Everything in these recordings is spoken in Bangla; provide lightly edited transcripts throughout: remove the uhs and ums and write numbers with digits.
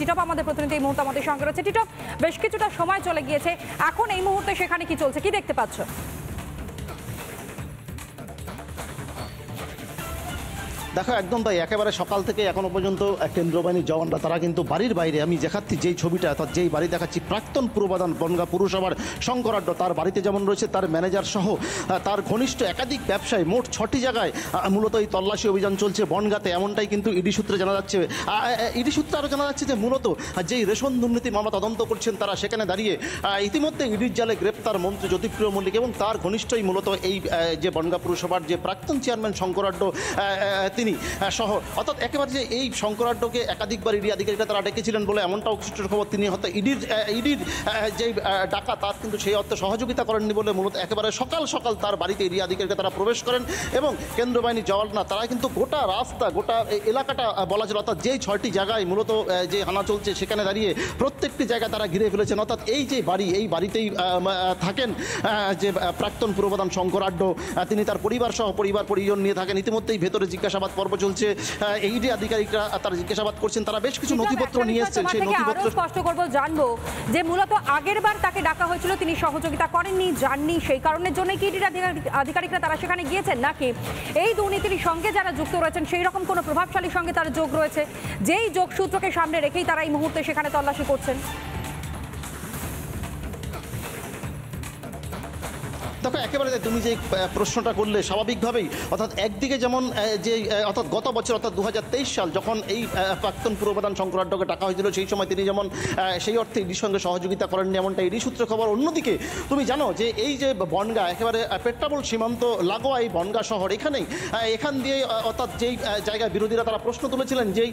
টিটপ আমাদের প্রতিনিধি এই মুহূর্তে আমাদের সঙ্গে রয়েছে। টিটপ, বেশ কিছুটা সময় চলে গিয়েছে, এখন এই মুহূর্তে সেখানে কি চলছে, কি দেখতে পাচ্ছ? দেখো, একদম তাই। একেবারে সকাল থেকে এখনো পর্যন্ত কেন্দ্রীয় বাহিনীর জওয়ানরা তারা কিন্তু বাড়ির বাইরে, আমি দেখাচ্ছি যেই ছবিটা, অর্থাৎ যেই বাড়ি দেখাচ্ছি, প্রাক্তন পুরপ্রধান বনগাঁ পুরসভার শঙ্কর আড্ড, তার বাড়িতে যেমন রয়েছে তার ম্যানেজার সহ তার ঘনিষ্ঠ একাধিক ব্যবসায়ী, মোট 6টি জায়গায় মূলত এই তল্লাশি অভিযান চলছে বনগাঁতে, এমনটাই কিন্তু ইডি সূত্রে জানা যাচ্ছে। ইডি সূত্রে আরও জানা যাচ্ছে যে মূলত যেই রেশন দুর্নীতি মামলা তদন্ত করছেন তারা, সেখানে দাঁড়িয়ে ইতিমধ্যে ইডির জালে গ্রেপ্তার মন্ত্রী জ্যোতিপ্রিয় মল্লিক এবং তার ঘনিষ্ঠই মূলত এই যে বনগাঁ পুরসভার যে প্রাক্তন চেয়ারম্যান শঙ্কর আড্ড তিনি সহ, অর্থাৎ একেবারে যে এই শঙ্কর আড্ডকে একাধিকবার ইডি আধিকারিকরা তারা ডেকেছিলেন বলে এমনটাও সূত্রের খবর। তিনি হয়তো ইডির যে ডাকা তার কিন্তু সেই অর্থে সহযোগিতা করেননি বলে মূলত একেবারে সকাল সকাল তার বাড়িতে ইডি আধিকারিকরা তারা প্রবেশ করেন এবং কেন্দ্রীয় বাহিনীর জওয়ানরা তারা কিন্তু গোটা রাস্তা, গোটা এলাকাটা বলা যায়, অর্থাৎ যেই 6টি জায়গায় মূলত যে হানা চলছে সেখানে দাঁড়িয়ে প্রত্যেকটি জায়গায় তারা ঘিরে ফেলেছেন। অর্থাৎ এই যে বাড়ি, এই বাড়িতেই থাকেন যে প্রাক্তন পুরপ্রধান শঙ্কর আড্ড, তিনি তার পরিবার সহ পরিজন নিয়ে থাকেন। ইতিমধ্যেই ভেতরে জিজ্ঞাসাবাদ পর্ব চলছে, ইডি আধিকারিকরা তারা জিজ্ঞাসাবাদ করছেন, তারা বেশ কিছু নথিপত্র নিয়ে এসেছেন। সেই নথিপত্র স্পষ্ট করবো, জানবো যে মূলত আগের বার তাকে ডাকা হয়েছিল, তিনি সহযোগিতা করেননি, জাননি, সেই কারণের জন্য কি ইডি আধিকারিকরা তারা সেখানে গিয়েছেন, নাকি এই দুর্নীতির সঙ্গে যারা যুক্ত রয়েছেন সেই রকম কোনো প্রভাবশালীর সঙ্গে তার যোগ রয়েছে, যেই যোগসূত্রকে সামনে রেখেই তারা এই মুহূর্তে সেখানে তল্লাশি করছেন? দেখো, একেবারে তুমি যে প্রশ্নটা করলে স্বাভাবিকভাবেই, অর্থাৎ একদিকে যেমন যে অর্থাৎ গত বছর অর্থাৎ 2023 সাল যখন এই প্রাক্তন পুরপ্রধান শঙ্কর আড্ডকে ডাকা হয়েছিল, সেই সময় তিনি যেমন সেই অর্থে ইডির সঙ্গে সহযোগিতা করেননি, এমনটা ইডি সূত্রে খবর। অন্যদিকে তুমি জানো যে এই যে বনগাঁ, একেবারে পেট্রাপোল সীমান্ত লাগোয়া এই বনগাঁ শহর, এখান দিয়ে অর্থাৎ যেই জায়গায় বিরোধীরা তারা প্রশ্ন তুলেছিলেন যেই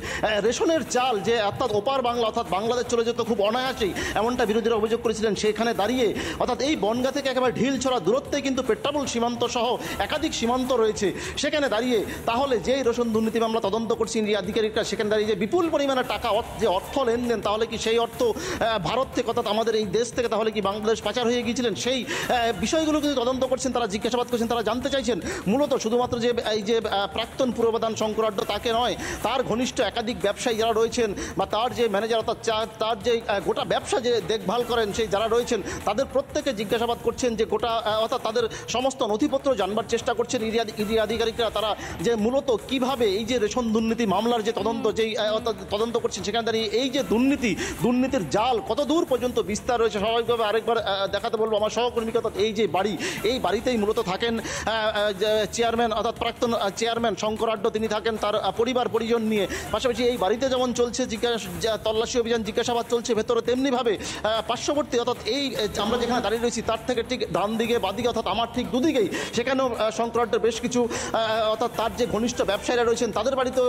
রেশনের চাল যে অর্থাৎ ওপার বাংলা অর্থাৎ বাংলাদেশ চলে যেত খুব অনায়াসেই, এমনটা বিরোধীরা অভিযোগ করেছিলেন। সেখানে দাঁড়িয়ে অর্থাৎ এই বনগাঁ থেকে একেবারে ঢিল ছড়া দূরত্বে কিন্তু পেট্রাপোল সীমান্ত সহ একাধিক সীমান্ত রয়েছে, সেখানে দাঁড়িয়ে তাহলে যেই রেশন দুর্নীতি মামলা তদন্ত করছেন ইডি আধিকারিকরা, সেখানে দাঁড়িয়ে যে বিপুল পরিমাণে টাকা যে অর্থ লেনদেন, তাহলে কি সেই অর্থ ভারত থেকে অর্থাৎ আমাদের এই দেশ থেকে তাহলে কি বাংলাদেশ পাচার হয়ে গিয়েছিলেন, সেই বিষয়গুলো কিন্তু তদন্ত করছেন, তারা জিজ্ঞাসাবাদ করছেন, তারা জানতে চাইছেন মূলত শুধুমাত্র যে এই যে প্রাক্তন পুরপ্রধান শঙ্কর আড্ড তাকে নয়, তার ঘনিষ্ঠ একাধিক ব্যবসায়ী যারা রয়েছেন বা তার যে ম্যানেজার অর্থাৎ তার যে গোটা ব্যবসা যে দেখভাল করেন সেই যারা রয়েছেন, তাদের প্রত্যেকে জিজ্ঞাসাবাদ করছেন, যে গোটা অর্থাৎ তাদের সমস্ত নথিপত্র জানবার চেষ্টা করছেন ইডি আধিকারিকরা, তারা যে মূলত কিভাবে এই যে রেশন দুর্নীতি মামলার যে তদন্ত যেই তদন্ত করছেন, সেখানে দাঁড়িয়ে এই যে দুর্নীতির জাল কত দূর পর্যন্ত বিস্তার রয়েছে। স্বাভাবিকভাবে আরেকবার দেখাতে বলবো আমার সহকর্মীকে, অর্থাৎ এই যে বাড়ি, এই বাড়িতেই মূলত থাকেন চেয়ারম্যান অর্থাৎ প্রাক্তন চেয়ারম্যান শঙ্কর আড্ড, তিনি থাকেন তার পরিজন নিয়ে। পাশাপাশি এই বাড়িতে যেমন চলছে তল্লাশি অভিযান, জিজ্ঞাসাবাদ চলছে ভেতরে, তেমনিভাবে পার্শ্ববর্তী অর্থাৎ এই আমরা যেখানে দাঁড়িয়ে রয়েছি তার থেকে ঠিক ডান দিকে বাদিকে অর্থাৎ আমার ঠিক দুদিকেই সেখানেও শঙ্কর আড্ডের বেশ কিছু অর্থাৎ তার যে ঘনিষ্ঠ ব্যবসায়ীরা রয়েছেন তাদের বাড়িতেও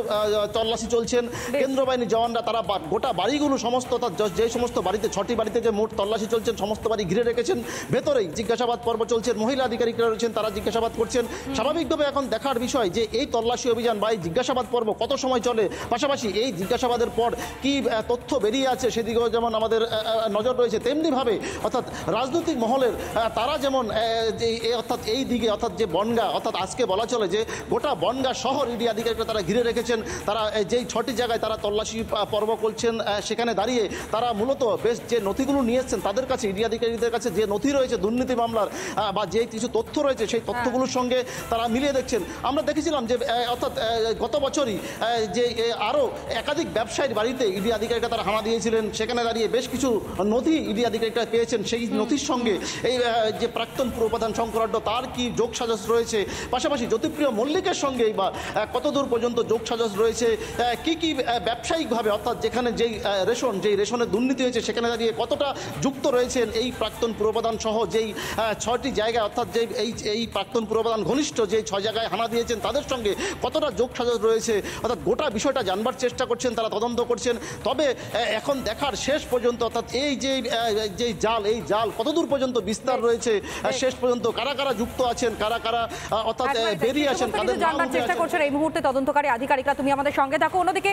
তল্লাশি চলছেন। কেন্দ্রীয় বাহিনীর জওয়ানরা তারা গোটা বাড়িগুলো সমস্ত অর্থাৎ যে সমস্ত বাড়িতে 6টি বাড়িতে যে মোট তল্লাশি চলছেন সমস্ত বাড়ি ঘিরে রেখেছেন, ভেতরেই জিজ্ঞাসাবাদ পর্ব চলছেন, মহিলা আধিকারিকরা রয়েছেন তারা জিজ্ঞাসাবাদ করছেন। স্বাভাবিকভাবে এখন দেখার বিষয় যে এই তল্লাশি অভিযান বা এই জিজ্ঞাসাবাদ পর্ব কত সময় চলে, পাশাপাশি এই জিজ্ঞাসাবাদের পর কি তথ্য বেরিয়ে আছে সেদিকেও যেমন আমাদের নজর রয়েছে, তেমনিভাবে অর্থাৎ রাজনৈতিক মহলের তারা যেমন অর্থাৎ এই দিকে অর্থাৎ যে বনগাঁ অর্থাৎ আজকে বলা চলে যে গোটা বনগাঁ শহর ইডি আধিকারিকরা তারা ঘিরে রেখেছেন, তারা যেই 6টি জায়গায় তারা তল্লাশি পর্ব করছেন, সেখানে দাঁড়িয়ে তারা মূলত বেশ যে নথিগুলো নিয়ে এসছেন তাদের কাছে, ইডি আধিকারিকদের কাছে যে নথি রয়েছে দুর্নীতি মামলার বা যে কিছু তথ্য রয়েছে সেই তথ্যগুলোর সঙ্গে তারা মিলিয়ে দেখছেন। আমরা দেখেছিলাম যে অর্থাৎ গত বছরই যে আরও একাধিক ব্যবসায়ীর বাড়িতে ইডি আধিকারিকরা তারা হানা দিয়েছিলেন, সেখানে দাঁড়িয়ে বেশ কিছু নথি ইডি আধিকারিকরা পেয়েছেন। সেই নথির সঙ্গে এই যে প্রাক্তন পুরপ্রধান শঙ্কর আড্ড তার কি যোগসাজশ রয়েছে, পাশাপাশি জ্যোতিপ্রিয় মল্লিকের সঙ্গেই বা কতদূর পর্যন্ত যোগসাজশ রয়েছে, কি ব্যবসায়িকভাবে অর্থাৎ যেখানে যেই রেশনের দুর্নীতি হয়েছে সেখানে দাঁড়িয়ে কতটা যুক্ত রয়েছেন এই প্রাক্তন পুরপ্রধান সহ যেই 6টি জায়গায় অর্থাৎ যে এই প্রাক্তন পুরপ্রধান ঘনিষ্ঠ যে 6 জায়গায় হানা দিয়েছেন তাদের সঙ্গে কতটা যোগসাজশ রয়েছে, অর্থাৎ গোটা বিষয়টা জানবার চেষ্টা করছেন, তারা তদন্ত করছেন। তবে এখন দেখার শেষ পর্যন্ত অর্থাৎ এই যে জাল কতদূর পর্যন্ত বিস্তার রয়েছে, শেষ পর্যন্ত কারা যুক্ত আছেন, কারা অর্থাৎ বেরিয়ে আসেন, কাদের নাম জানবার চেষ্টা করছেন এই মুহূর্তে তদন্তকারী আধিকারিকরা। তুমি আমাদের সঙ্গে থাকো। অন্যদিকে